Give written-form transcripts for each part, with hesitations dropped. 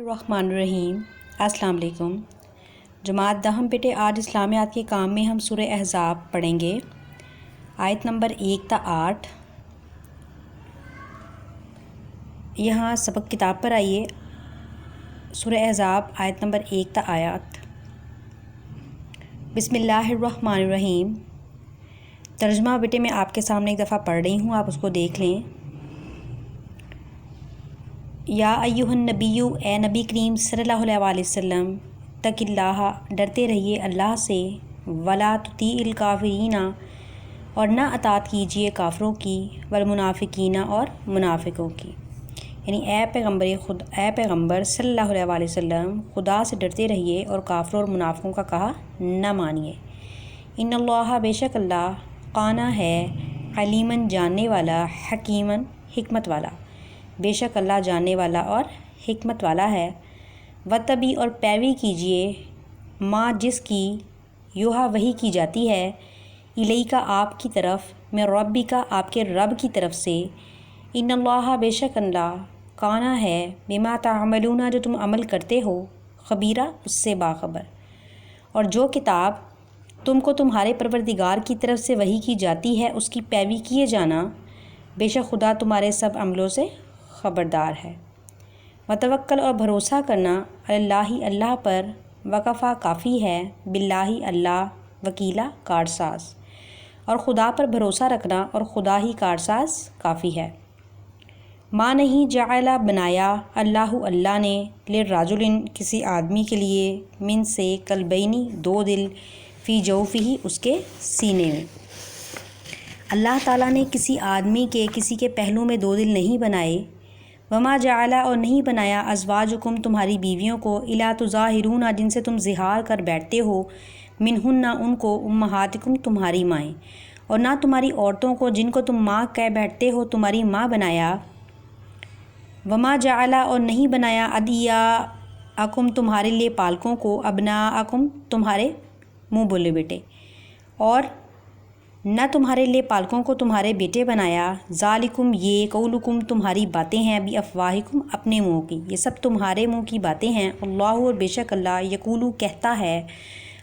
الرحمن الرحیم۔ السلام علیکم جماعت دہم بیٹے، آج اسلامیات کے کام میں ہم سورہ احزاب پڑھیں گے، آیت نمبر 1 تا 8۔ یہاں سبق کتاب پر آئیے، سورہ احزاب آیت نمبر 1 تا آیات۔ بسم اللہ الرحمن الرحیم۔ ترجمہ بیٹے میں آپ کے سامنے ایک دفعہ پڑھ رہی ہوں، آپ اس کو دیکھ لیں۔ یا ایہا النبی، اے نبی کریم صلی اللہ علیہ وسلم، اتق اللہ، ڈرتے رہیے اللہ سے، ولا تطیع الکافرین، اور نہ اطاعت کیجیے کافروں کی، والمنافقین، اور منافقوں کی۔ یعنی اے پیغمبر صلی اللہ علیہ وسلم، خدا سے ڈرتے رہیے اور کافروں اور منافقوں کا کہا نہ مانیے۔ ان اللہ، بے شک اللہ، کانا ہے، علیماً جاننے والا، حکیماً حکمت والا، بے شک اللہ جاننے والا اور حکمت والا ہے۔ وتبی، اور پیروی کیجیے، ماں جس کی، یوہا وحی کی جاتی ہے، الیکا آپ کی طرف، میں ربی کا آپ کے رب کی طرف سے، ان اللہ، بے شک اللہ، کانا ہے، بما تعملون، جو تم عمل کرتے ہو، خبیرہ، اس سے باخبر۔ اور جو کتاب تم کو تمہارے پروردگار کی طرف سے وحی کی جاتی ہے، اس کی پیروی کیے جانا، بے شک خدا تمہارے سب عملوں سے خبردار ہے۔ وتوکل، اور بھروسہ کرنا، اللہ، اللہ پر، وکفیٰ، کافی ہے، باللہ، اللہ، وکیلا، کارساز، اور خدا پر بھروسہ رکھنا اور خدا ہی کارساز کافی ہے۔ ما نہیں، جعلا، بنایا، اللہ، اللہ نے، للرجل، کسی آدمی کے لیے، من سے، قلبین، دو دل، فی جوفہ، اس کے سینے میں۔ اللہ تعالیٰ نے کسی آدمی کے، کسی کے پہلو میں دو دل نہیں بنائے۔ وما جعلا، اور نہیں بنایا، ازواجکم، تمہاری بیویوں کو، الا تظاہرون، جن سے تم زہار کر بیٹھتے ہو، منہن، ان کو، امہاتکم، تمہاری مائیں، اور نہ تمہاری عورتوں کو جن کو تم ماں کہہ بیٹھتے ہو، تمہاری ماں بنایا۔ وما جعلا، اور نہیں بنایا، ادعیاءکم، تمہارے لیے پالکوں کو، ابناءکم، تمہارے منہ بولے بیٹے، اور نہ تمہارے لیے پالکوں کو تمہارے بیٹے بنایا۔ ذالکم، یہ، قولکم، تمہاری باتیں ہیں، بافواہکم، اپنے منہ کی، یہ سب تمہارے منہ کی باتیں ہیں۔ اللہ، اور بے شک اللہ، یقولو، کہتا ہے،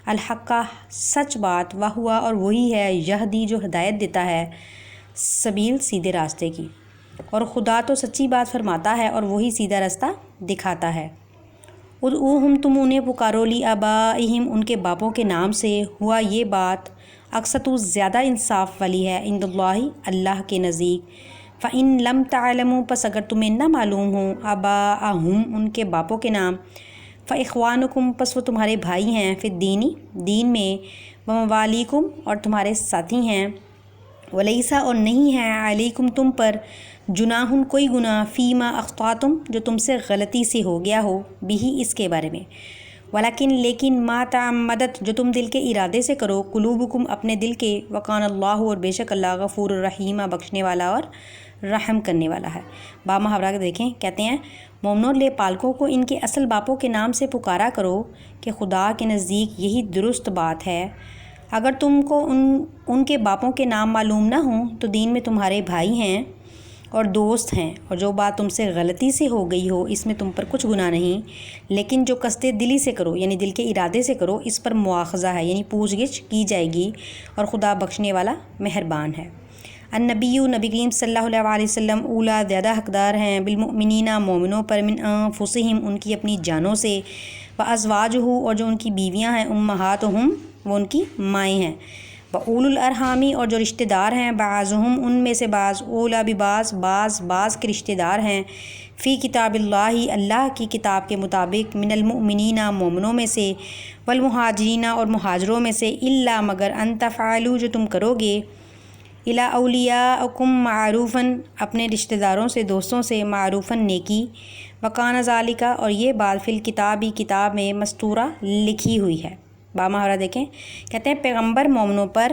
الحق، سچ بات، وہوا، اور وہی ہے، یہدی، جو ہدایت دیتا ہے، سبیل، سیدھے راستے کی۔ اور خدا تو سچی بات فرماتا ہے اور وہی سیدھا راستہ دکھاتا ہے۔ ادعوہم، تم انہیں پکارو، لآبائہم، ان کے باپوں کے نام سے، ہوا، یہ بات، اقسط، زیادہ انصاف والی ہے، عند اللہ، اللہ کے نزدیک۔ فإن لم تعلموا، پس اگر تمہیں نہ معلوم ہو، آباءہم، ان کے باپوں کے نام، فإخوانکم، پس وہ تمہارے بھائی ہیں، فی الدین، دین میں، وموالیکم، اور تمہارے ساتھی ہیں، ولیسا، اور نہیں ہے، علیکم، تم پر، جناح، کوئی گناہ، فیما اخطأتم، جو تم سے غلطی سے ہو گیا ہو، بھی، اس کے بارے میں، ولیکن، لیکن، ما تعمدت، جو تم دل کے ارادے سے کرو، قلوبکم، اپنے دل کے، وکان اللہ، اور بے شک اللہ، غفور الرحیم، بخشنے والا اور رحم کرنے والا ہے۔ با محاورہ دیکھیں، کہتے ہیں، مومنوں، لے پالکوں کو ان کے اصل باپوں کے نام سے پکارا کرو کہ خدا کے نزدیک یہی درست بات ہے۔ اگر تم کو ان کے باپوں کے نام معلوم نہ ہوں تو دین میں تمہارے بھائی ہیں اور دوست ہیں، اور جو بات تم سے غلطی سے ہو گئی ہو، اس میں تم پر کچھ گناہ نہیں، لیکن جو قصد دلی سے کرو، یعنی دل کے ارادے سے کرو، اس پر مواخذہ ہے، یعنی پوچھ گچھ کی جائے گی، اور خدا بخشنے والا مہربان ہے۔ النبی، نبی کریم صلی اللہ علیہ وسلم، اولا، زیادہ حقدار ہیں، بالمؤمنین، مومنوں پر، من انفسہم، ان کی اپنی جانوں سے، وازواجہ، اور جو ان کی بیویاں ہیں، امہاتہم، وہ ان کی مائیں ہیں، وَأُولُو الْأَرْحَامِ، اور جو رشتہ دار ہیں، بعضہم، ان میں سے بعض، اولا ببعض، بعض کے رشتہ دار ہیں، فی کتاب اللہ، اللہ کی کتاب کے مطابق، من المؤمنین، مومنوں میں سے، والمہاجرین، اور مہاجروں میں سے، الا، مگر، ان تفعلوا، جو تم کرو گے، الی اولیاءکم معروفاً، اپنے رشتہ داروں سے، دوستوں سے، معروفاً، نیکی، وکان ذالک، اور یہ بات، فی الکتاب، کتاب میں، مستورہ، لکھی ہوئی ہے۔ با محاورہ دیکھیں، کہتے ہیں پیغمبر مومنوں پر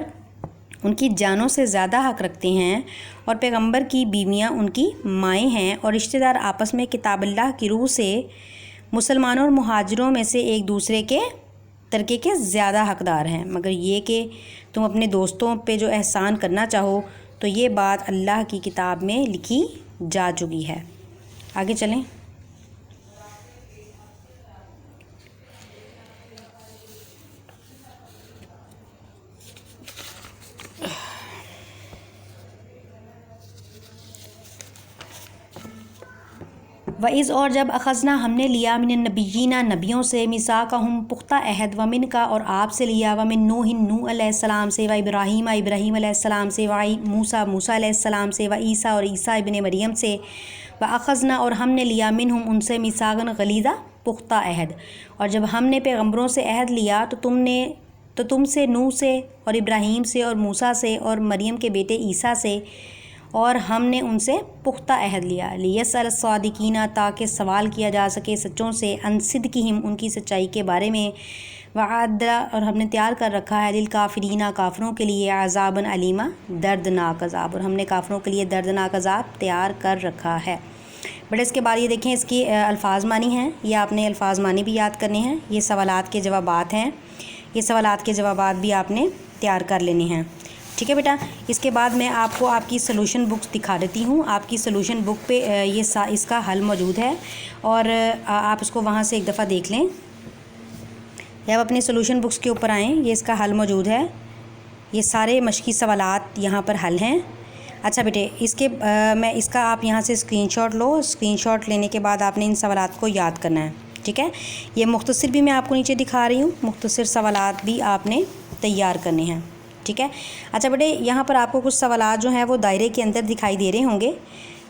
ان کی جانوں سے زیادہ حق رکھتے ہیں، اور پیغمبر کی بیویاں ان کی مائیں ہیں، اور رشتہ دار آپس میں کتاب اللہ کی روح سے، مسلمانوں اور مہاجروں میں سے ایک دوسرے کے ترکے کے زیادہ حقدار ہیں، مگر یہ کہ تم اپنے دوستوں پہ جو احسان کرنا چاہو تو یہ بات اللہ کی کتاب میں لکھی جا چکی ہے۔ آگے چلیں۔ وَإِذْ اور جب اخذنا ہم نے لیا من النبیین نبیوں سے میثاقہم پختہ عہد ومن کا اور آپ سے لیا ومن نوح نوح علیہ السلام سے و ابراہیم ابراہیم علیہ السلام سے و موسیٰ موسیٰ علیہ السلام سے و عیسیٰ اور عیسیٰ ابن مریم سے واخذنا اور ہم نے لیا منہم ان سے میثاقا غلیظا پختہ عہد. اور جب ہم نے پیغمبروں سے عہد لیا تو تم سے نوح سے اور ابراہیم سے اور موسیٰ سے اور مریم کے بیٹے عیسیٰ سے اور ہم نے ان سے پختہ عہد لیا. لیسأل الصادقین تاکہ سوال کیا جا سکے سچوں سے عن صدقہم ان کی سچائی کے بارے میں. وعد اور ہم نے تیار کر رکھا ہے للکافرین کافروں کے لیے عذابا علیما دردناک عذاب، اور ہم نے کافروں کے لیے دردناک عذاب تیار کر رکھا ہے. بٹ اس کے بعد یہ دیکھیں اس کی الفاظ معنی ہیں، یہ آپ نے الفاظ معنی بھی یاد کرنے ہیں. یہ سوالات کے جوابات ہیں، یہ سوالات کے جوابات بھی آپ نے تیار کر لینے ہیں. ٹھیک ہے بیٹا. اس کے بعد میں آپ کو آپ کی سلوشن بکس دکھا دیتی ہوں. آپ کی سلوشن بک پہ اس کا حل موجود ہے اور آپ اس کو وہاں سے ایک دفعہ دیکھ لیں. یا آپ اپنے سلوشن بکس کے اوپر آئیں، یہ اس کا حل موجود ہے. یہ سارے مشقی سوالات یہاں پر حل ہیں. اچھا بیٹے اس کا آپ یہاں سے اسکرین شاٹ لو. اسکرین شاٹ لینے کے بعد آپ نے ان سوالات کو یاد کرنا ہے. ٹھیک ہے. یہ مختصر بھی میں آپ کو نیچے دکھا رہی ہوں، مختصر سوالات بھی آپ نے تیار کرنے ہیں. ٹھیک ہے. اچھا بیٹے یہاں پر آپ کو کچھ سوالات جو ہیں وہ دائرے کے اندر دکھائی دے رہے ہوں گے.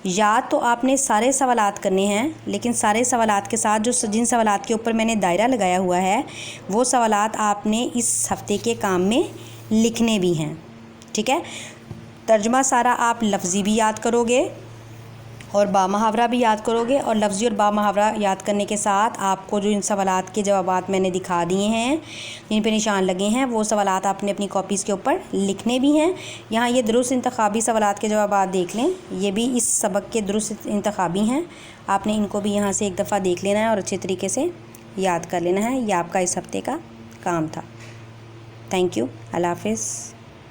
یاد تو آپ نے سارے سوالات کرنے ہیں، لیکن سارے سوالات کے ساتھ جن سوالات کے اوپر میں نے دائرہ لگایا ہوا ہے وہ سوالات آپ نے اس ہفتے کے کام میں لکھنے بھی ہیں. ٹھیک ہے. ترجمہ سارا آپ لفظی بھی یاد کرو گے اور با محاورہ بھی یاد کرو گے، اور لفظی اور با محاورہ یاد کرنے کے ساتھ آپ کو جو ان سوالات کے جوابات میں نے دکھا دیے ہیں، جن پہ نشان لگے ہیں، وہ سوالات آپ نے اپنی کاپیز کے اوپر لکھنے بھی ہیں. یہاں یہ درست انتخابی سوالات کے جوابات دیکھ لیں، یہ بھی اس سبق کے درست انتخابی ہیں. آپ نے ان کو بھی یہاں سے ایک دفعہ دیکھ لینا ہے اور اچھے طریقے سے یاد کر لینا ہے. یہ آپ کا اس ہفتے کا کام تھا. Thank you. اللہ حافظ.